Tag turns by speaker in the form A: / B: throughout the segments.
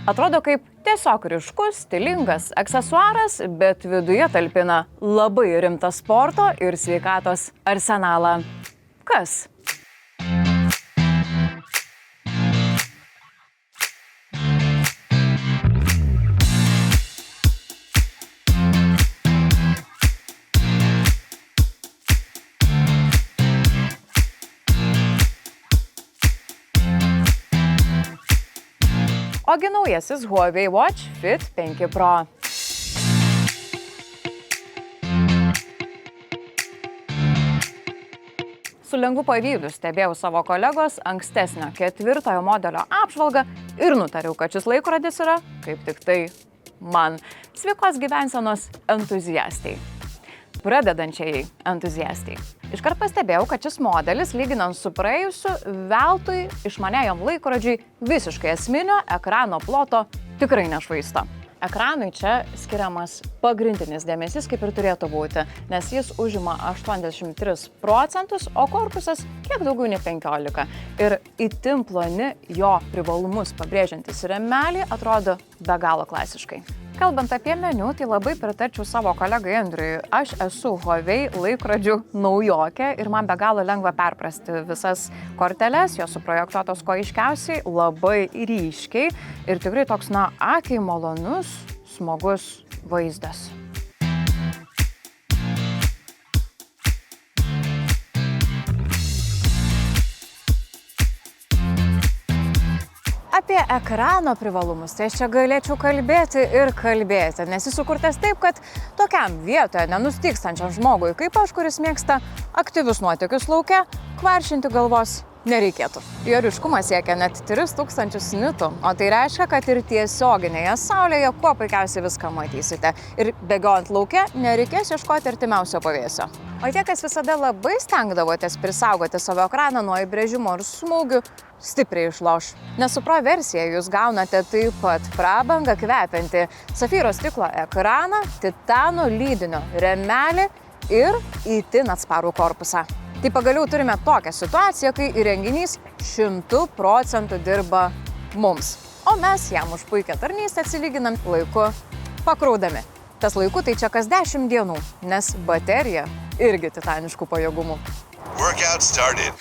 A: Atrodo kaip tiesiog ryškus, stilingas aksesuaras, bet viduje talpina labai rimtą sporto ir sveikatos arsenalą. Kas? Ogi naujasis Huawei Watch Fit 5 Pro. Su lengvu pavydu stebėjau savo kolegos ankstesnio 4 modelio apžvalgą ir nutariau, kad šis laikrodis yra kaip tik tai man, sveikos gyvensenos entuziastai. Pradedančiai entuziastai. Iškart pastebėjau, kad šis modelis, lyginant su praėjusiu, veltui išmaniajam laikrodžiui visiškai esminio ekrano ploto tikrai nešvaisto. Ekranui čia skiriamas pagrindinis dėmesys, kaip ir turėtų būti, nes jis užima 83%, o korpusas kiek daugiau nei 15%. Ir itin ploni jo privalumus pabrėžiantis rėmeliai atrodo be galo klasiškai. Kalbant apie meniu, tai labai pritarčiau savo kolegai Andriui. Aš esu Huawei laikrodžių naujokė ir man be galo lengva perprasti visas korteles, jos suprojektuotos kuo aiškiausiai, labai ryškiai ir tikrai toks, akiai malonus, smagus vaizdas. Apie ekrano privalumus, tai aš čia galėčiau kalbėti ir kalbėti, nes jis sukurtas taip, kad tokiam vietoje nenustygstančiam žmogui, kaip aš, kuris mėgsta aktyvius nuotykius lauke, kvaršinti galvos nereikėtų. Jo ryškumas siekia net 3000 nitų, o tai reiškia, kad ir tiesioginėje saulėje kuo puikiausiai viską matysite. Ir bėgiojant lauke nereikės ieškoti artimiausio pavėsio. O tie, kas visada labai stengdavotės prisaugoti savo ekraną nuo įbrėžimo ir smūgių, stipriai išloš. Nes su Pro versija jūs gaunate taip pat prabangą kvepiantį safyro stiklo ekraną, titano lydinio rėmelį ir itin atsparų korpusą. Tai pagaliau turime tokią situaciją, kai įrenginys 100% dirba mums, o mes jam už puikią tarnystę atsilyginam laiku pakraudami. Tas laiku tai čia kas 10 dienų, nes baterija irgi titaniškų pajėgumų. Workout started.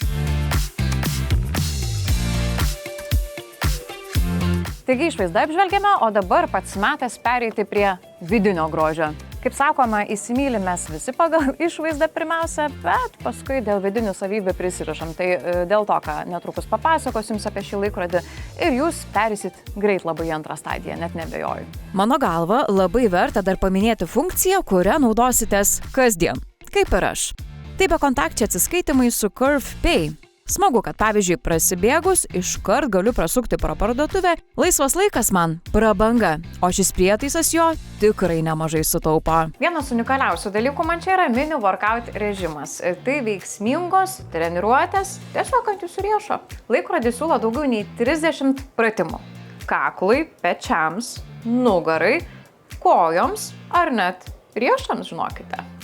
A: Taigi išvaizdą apžvelgėme, o dabar pats metas pereiti prie vidinio grožio. Kaip sakoma, įsimylim mes visi pagal išvaizdą pirmiausia, bet paskui dėl vidinių savybių prisirišam. Tai dėl to, ką netrukus papasakosiu jums apie šį laikrodį ir jūs perėsit greit labai į antrą stadiją, net nebejoju.
B: Mano galva, labai verta dar paminėti funkciją, kurią naudositės kasdien, kaip ir aš. Tai bekontakčiai atsiskaitimai su Curve Pay. Smagu, kad pavyzdžiui prasibėgus iškart galiu prasukti pro parduotuvę, laisvas laikas man prabanga, o šis prietaisas jo tikrai nemažai sutaupo.
A: Vienas unikaliausių dalykų man čia yra mini workout režimas. Tai veiksmingos treniruotės tiesiog ant jūsų riešo. Laikrodis siūlo daugiau nei 30 pratimų. Kaklui, pečiams, nugarai, kojoms ar net riešams, žinokite.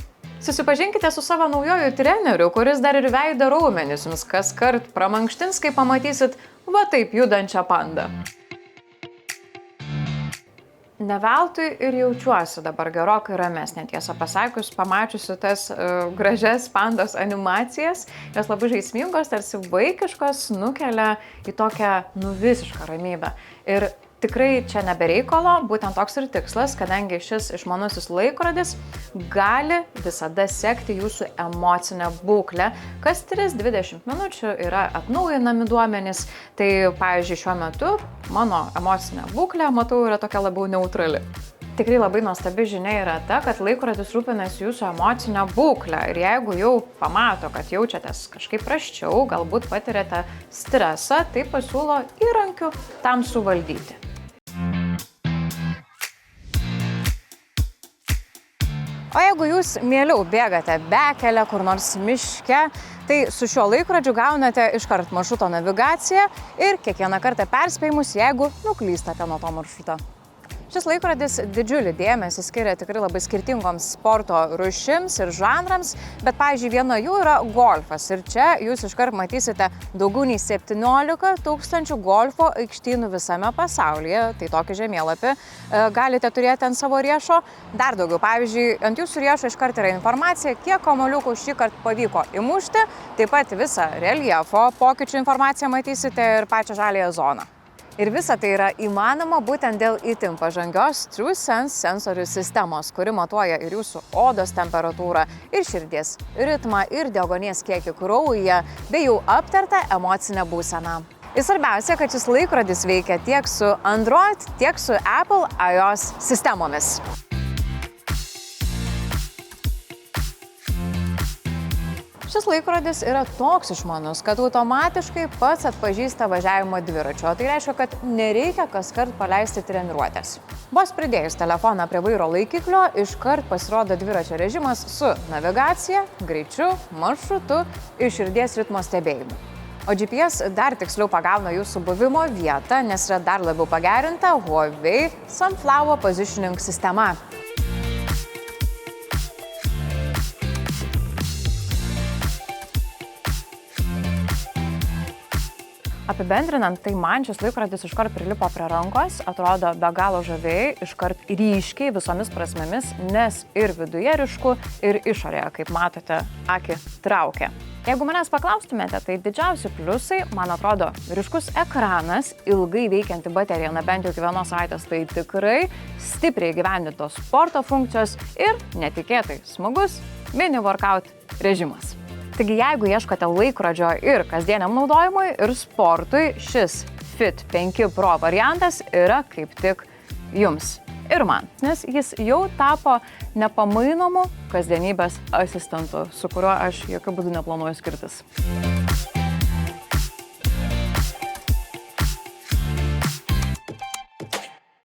A: Susipažinkite su savo naujoju treneriu, kuris dar ir veido raumenis jums kaskart pramankštins, kai pamatysit va taip judančią pandą. Ne veltui ir jaučiuosi dabar gerokai ramesnė, tiesą pasakius, pamačiusi tas gražias pandos animacijas, jos labai žaismingos, tarsi vaikiškos, nukelia į tokią visišką ramybę. Ir tikrai čia nebereikalo, būtent toks ir tikslas, kadangi šis išmanusis laikrodis gali visada sekti jūsų emocinę būklę. Kas 3-20 minučių yra atnaujinami duomenys, tai pavyzdžiui šiuo metu mano emocinė būklė, matau, yra tokia labiau neutrali. Tikrai labai nuostabi žinia yra ta, kad laikrodis rūpinasi jūsų emocinę būklę ir jeigu jau pamato, kad jaučiatės kažkaip prasčiau, galbūt patiriate stresą, tai pasiūlo įrankių tam suvaldyti. O jeigu jūs mieliau bėgate bekele, kur nors miške, tai su šiuo laikrodžiu gaunate iškart maršruto navigaciją ir kiekvieną kartą perspėjimus, jeigu nuklystate nuo to maršruto. Šis laikrodis didžiulį dėmesį skiria tikrai labai skirtingoms sporto rūšims ir žanrams, bet, pavyzdžiui, viena jų yra golfas. Ir čia jūs iškart matysite daugiau nei 17 000 golfo aikštynų visame pasaulyje. Tai tokį žemėlapį galite turėti ant savo riešo. Dar daugiau, pavyzdžiui, ant jūsų riešo iškart yra informacija, kiek kamuoliukų šį kartą pavyko įmušti. Taip pat visą reljefo pokyčių informaciją matysite ir pačią žaliąją zoną. Ir visa tai yra įmanoma būtent dėl itin pažangios TrueSense sensorių sistemos, kuri matuoja ir jūsų odos temperatūrą, ir širdies ritmą, ir deguonies kiekį kraujyje, bei jau aptartą emocinę būseną. Ir svarbiausia, kad šis laikrodis veikia tiek su Android, tiek su Apple iOS sistemomis. Šis laikrodis yra toks išmanus, kad automatiškai pats atpažįsta važiavimo dviračio. Tai reiškia, kad nereikia kaskart paleisti treniruotės. Vos pridėjus telefoną prie vairo laikiklio, iškart pasirodo dviračio režimas su navigacija, greičiu, maršrutu ir širdies ritmo stebėjimu. O GPS dar tiksliau pagauna jūsų buvimo vietą, nes yra dar labiau pagerinta Huawei Sunflower Positioning sistema. Apibendrinant, tai man šis laikrodis iškart prilipo prie rankos, atrodo be galo žaviai, iškart ryškiai visomis prasmėmis, nes ir viduje ryšku, ir išorėje, kaip matote, akį traukia. Jeigu manęs paklaustumėte, tai didžiausi pliusai, man atrodo, ryškus ekranas, ilgai veikianti baterija, bent jau iki 1 savaitės, tai tikrai stipriai įgyvendintos sporto funkcijos ir netikėtai smagus mini workout režimas. Taigi, jeigu ieškote laikrodžio ir kasdieniam naudojimui, ir sportui, šis Fit 5 Pro variantas yra kaip tik jums ir man, nes jis jau tapo nepamainomu kasdienybės asistentu, su kuriuo aš jokiu būdu neplanuoju skirtis.